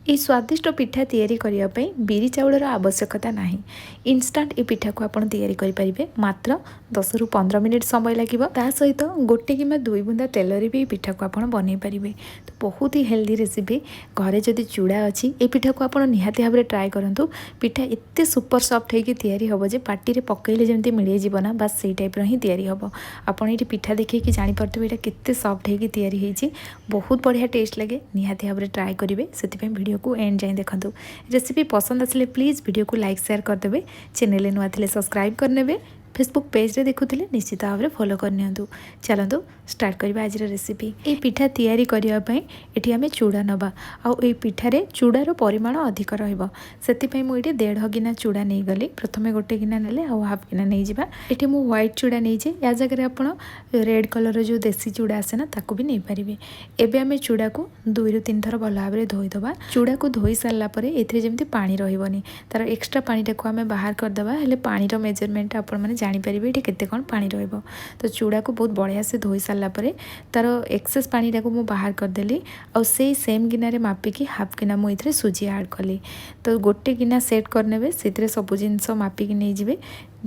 ये स्वादिष्ट पिठा तैयारी करने पे बिरी चाउलर आवश्यकता नहीं। इंस्टांट ये पिठा को आप तैयारी करेंगे मात्र 10 रु 15 मिनिट समय लगे। ता सहित गोटे कि 2 बुंदा तेल भी पिठा को आप बनई पारे। तो बहुत ही हेल्दी रेसिपी। घरे जदि चूड़ा अच्छी ये पिठा को आप निहाती भाव में ट्राए करूँ। पिठा एत सुपर सफ्ट होगी तैयारी हम जे पार्टी पकईले जमी मिल जाना बस से टाइप ही तैयारी हम। आपड़ ये पिठा देखिए कि जापे यहाँ केते सफ्ट होगी तैयारी होती बहुत बढ़िया टेस्ट लगे। निहाती भाव में ट्राए करेंगे से वीडियो को एंड जाए देखो। रेसिपी पसंद आसिले प्लीज़ वीडियो को लाइक शेयर करदे। चैनल नुआ थे सब्सक्राइब करने। फेसबुक पेज रे देखुले निश्चित भाव में फॉलो करनियंतु। चलतु स्टार्ट करबा आज रेसिपी। ये पिठा तैयारी करबा पई एठी हमें चूड़ा नबा आ ए पिठारे चूड़ार परिमाण अधिक रहइबो। सेति पई मु एठी 1.5 गिना चूड़ा नै गली। प्रथमे गोटे गिना नेले आ हाफ गिना नै जिबा। एठी मु व्हाइट चूड़ा नै जे या जगह आपण रेड कलर जो देसी चूड़ा आसे ना ताकू भी नै परिबे। एबे हमें चूड़ा को 2 रु 3 थर भल भाव में धोई दबा। चूड़ा को धोई सारला परे एथिरे जेमति पानी रहिबोनी तार एक्स्ट्रा पानी टाको हमें बाहर कर दबा। हेले पानी रो मेजरमेंट आपण माने जानीपारे ये केते कौन पानी रहिबो। तो चूड़ा को बहुत बढ़िया से धोई सारला परे तार एक्सेस पानी टाको मु बाहर करदेली। और से सेम गिना रे मापिकी हाफ गिना मु इथरे सुजी ऐड कली। तो गोटे गिना सेट करनेबे से सब जिनस मापिकी नहीं जिवे।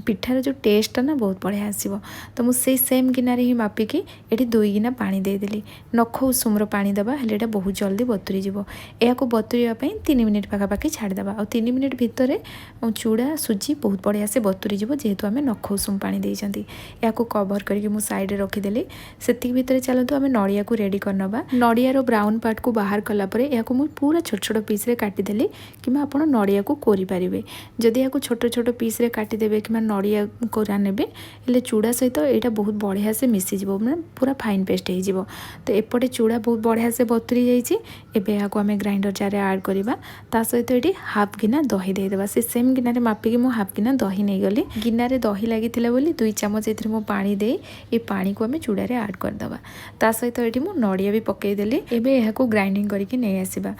पिठार जो टेस्ट ना बहुत बढ़िया आसो। तो मुझे सेम गिनारे ही मापिकी ये 2 गिना पानी देदेली। नख उषुम्र पानी दबा हेले एटा बहुत जल्दी बतुरी जीवो। या बतुरीवाई 3 मिनिट पाखापाखि छाड़देवा। और 3 मिनिट भितर चूड़ा सुजी बहुत बढ़िया से बतुरी जीवो जेहेतु आम नख उषुम पानी देइछंती। या कवर करके मु साइड रे रखीदेली। सेति भितर चलतु आम नड़िया को रेडी करनबा। नड़ियार ब्राउन पार्ट को बाहर कला परे या मु पूरा छोट छोट पीस रे काटिदेली कि आपण नड़िया को कोरी पारिबे। जदि या छोट छोट पीस रे काटिदेबे कि नड़िया कोरा नेबे हेले चूड़ा सहित यहाँ बहुत बढ़िया से मिसीज मैंने पूरा फाइन पेस्ट हो। तो एपटे चूड़ा बहुत बढ़िया से बतुरी जाइए। यहाँ आम ग्राइंडर जार ऐड करवा। ता सहित ये हाफ गिना दही देदेबा। से सेम गिना मापिकी मु हाफ गिना दही नहीं गली। गिनारे दही लगी 2 चामच ये मु पानी दे ये पानी को आम चूड़ा ऐड करदे। ता सहित ये मु नड़िया भी पकईदेली। एबे यहाँ ग्राइंडिंग करके नहीं आसवा।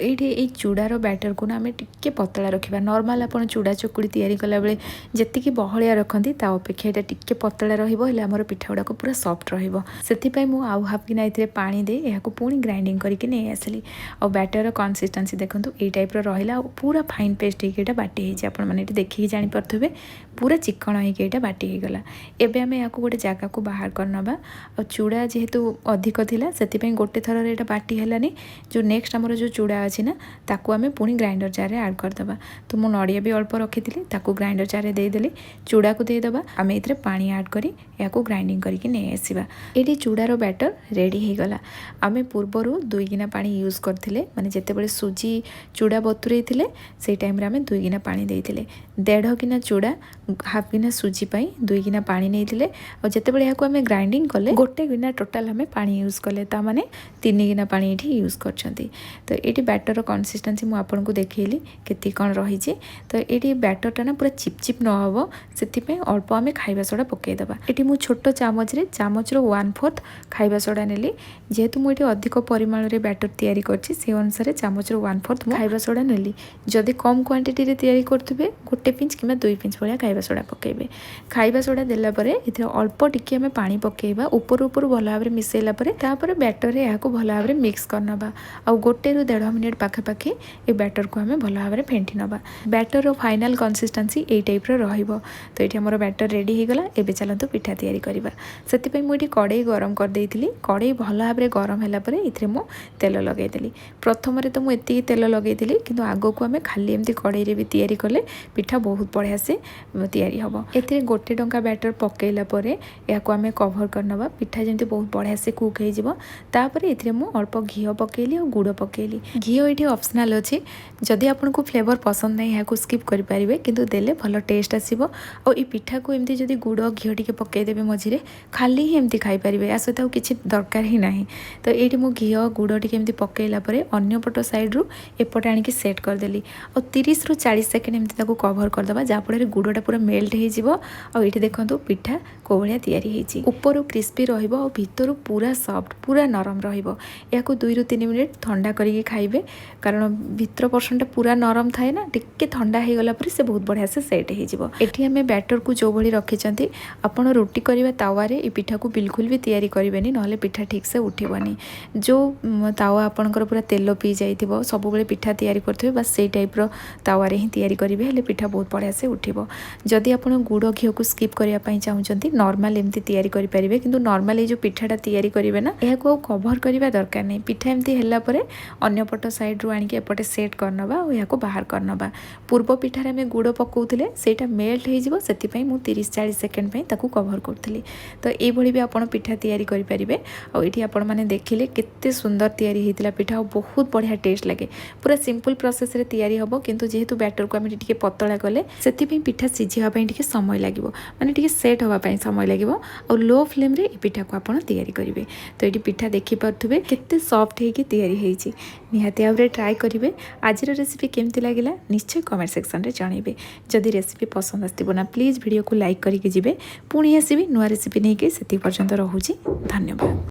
ये चूड़ार बैटर को आम टिके पतला रखा। नॉर्मल आप चूड़ा चकुली तैयारी कला बेले जेतिकी बहलिया रखती ता अपेक्षा यहाँ टिके पतला रमर पिठा गुड़ाक पूरा सफ्ट रही। मु आउ हाफ गिना ये पानी दे यहाँ पुणी ग्राइंडिंग करके नहीं आसली। और बैटर कंसिस्टेंसी देखो ये टाइप रहा पूरा फाइन पेस्ट होकर बाटी होती। आप देखिए जापे पूरा चिकन होकर बाटी होगला। एवं आम यहाँ गोटे जगह को बाहर करनबा। और चूड़ा जेहेतु अधिक थिला से गोटे थर ये बाटी है। जो नेक्स्ट आमर जो चूड़ा अच्छी ना ताकू आम पुणी ग्राइंडर जार ऐड करदे। तो मु नड़िया भी अल्प रखी ताकू ग्राइंडर जार देदेली। चूड़ा को देदेबा आम ये पानी ऐड करी या ग्राइंडिंग करके नहीं आसवा। ये चूड़ार बैटर रेडी हो गला। आम पूर्वर 2 गिना पानी यूज करते माने जितेबाला सुजी चूड़ा बतुरे से टाइम आम 2 गिना पानी देते। 1.5 गिना चूड़ा हाफ गिना सुजी 2 गिना पानी नहीं। और जितेबाला यहाँ आम ग्राइंडिंग कले गोटे गिना टोटाल आम पानी यूज कले ता माने 3 गिना पानी ये यूज करछंती। तो ये बैटर कंसिस्टेंसी मु आपन को देखैली केती कौन रही। तो ये बैटरटा ना पूरा चिपचिप न हो से अल्प आम खाइबा सोडा पकईदबा। ये मु छोट चामच रे चामच 1/4 खाइबा सोडा नेली। जेहेतु मुझे अधिक परिमाण रे बैटर तैयारी करछि से अनुसार चामच 1/4 खाइबा सोडा नेली। जदि कम क्वांटिटी रे तैयारी करथुबे 1 पिंच कि 2 पिंच भलिया खाइबा सोडा पकेबे। खाइबा सोडा देला परे इथे अल्प टिके आम पानी पकेबा। ऊपर ऊपर भल भाव में मिसेला परे तापर बैटर रे याको भल भाव में मिक्स करनबा। आ 1 रु 1.5 मिनिट पाखापाखि ये बैटर को आम भल भाव में फेंटी नबा। बैटर रो फाइनल कंसिस्टेंसी ए टाइप रो रहिबो। तो ये आमर बैटर रेडी हो गला। एबे चलतु पिठा तैयारी करबा। सेति मुझे कड़े गरम कर देइथिली। कड़े भल भाव में गरम होला परे इथरे मु तेल लगेदेली। प्रथम तो मुझे तेल लगेदेली किंतु आग को आम खाली एमती कड़े रे भी तैयारी कले पिठा बहुत बढ़िया से तैयारी हम। एथिरे 1 टंका बैटर पकेला परे याको आम कवर करनबा। पिठा जमती बहुत बढ़िया से कुक हो जिवो। तापर एथिरे मु अल्प घी पकेली और गुड़ पकेली। घी ये ऑप्शनल अच्छी। जदि आपको फ्लेवर पसंद नहीं यहाँ स्किप करेंगे किंतु देले भल टेस्ट आसो। और ये पिठा को एमती जदि गुड़ घी टे पकईदेवे मझे खाली ही एमती खाईपारे या सहित किसी दरकार ही ना। तो ये मु घी गुड़ टे एमती पकईला अंपट साइड रू एपटे आणिकी सेट करदेली। और 30 रु 40 सेकेंड एमती कवर कवर करदे जहाँफल गुड़टा पूरा मेल्ट हो देखो पिठा को भाया तैयारी ऊपर क्रिस्पी भितर पूरा सॉफ्ट पूरा नरम या 2 ରୁ 3 मिनिट ठंडा करके खाइबे कारण भितर पर्सनटा पूरा नरम थाए ना टिके ठंडा हो गला पर से बहुत बढ़िया से सेट होठी आम बैटर को जो भाई रखी आपण रोटी करवा तावारे ये पिठा को बिल्कुल भी तैयारी करेंगे ना पिठा ठीक से उठबनी जो तावा आपणकर पूरा तेल पी जाइए सब बेले पिठा तैयारी करते बस से टाइप्र तावारे ही तैयारी करेंगे हेल्ले पिठा बहुत बढ़िया से उठब जदि आप गुड़ घी को स्किप करने चाहते नॉर्मल एमती तैयारी करेंगे किंतु नॉर्मल ये जो पिठाटा तैयारी करेंगे ना यह कवर करवा दरकार नहीं पिठा एमती है अन्य पट साइड रू आणिक एपटे सेट करनबा और या बाहर करनबा पूर्व पिठार आम गुड़ पकाउले सेटा मेल्ट हो से 30-40 सेकेंड ताकू कवर करी तो ये भी आप पिठा तैयारी करेंगे और ये आपण मैंने देखिले केते सुंदर तैयारी होता पिठा और बहुत बढ़िया टेस्ट लगे पूरा सिंपल प्रोसेस रे तैयारी हम किंतु जेहेतु बैटर को आम टे पतला कले से पिठा सिझापी टे समय लगे माने सेट होगापी समय लगे और लो फ्लेम रे पिठा को आप तैयारी करेंगे तो ये पिठा देखिपे केते सॉफ्ट होगी तैयारी होती निहाती भाव ट्राए करेंगे आज रेसिपी केमती लगिला निश्चय कमेंट सेक्शन रे जनइबे जदि रेसिपी पसंद आसो ना प्लीज वीडियो को लाइक करके जिबे पुणी आसबि नुआ रेसिपी नहीं कि से पर्यंत रहुची धन्यवाद।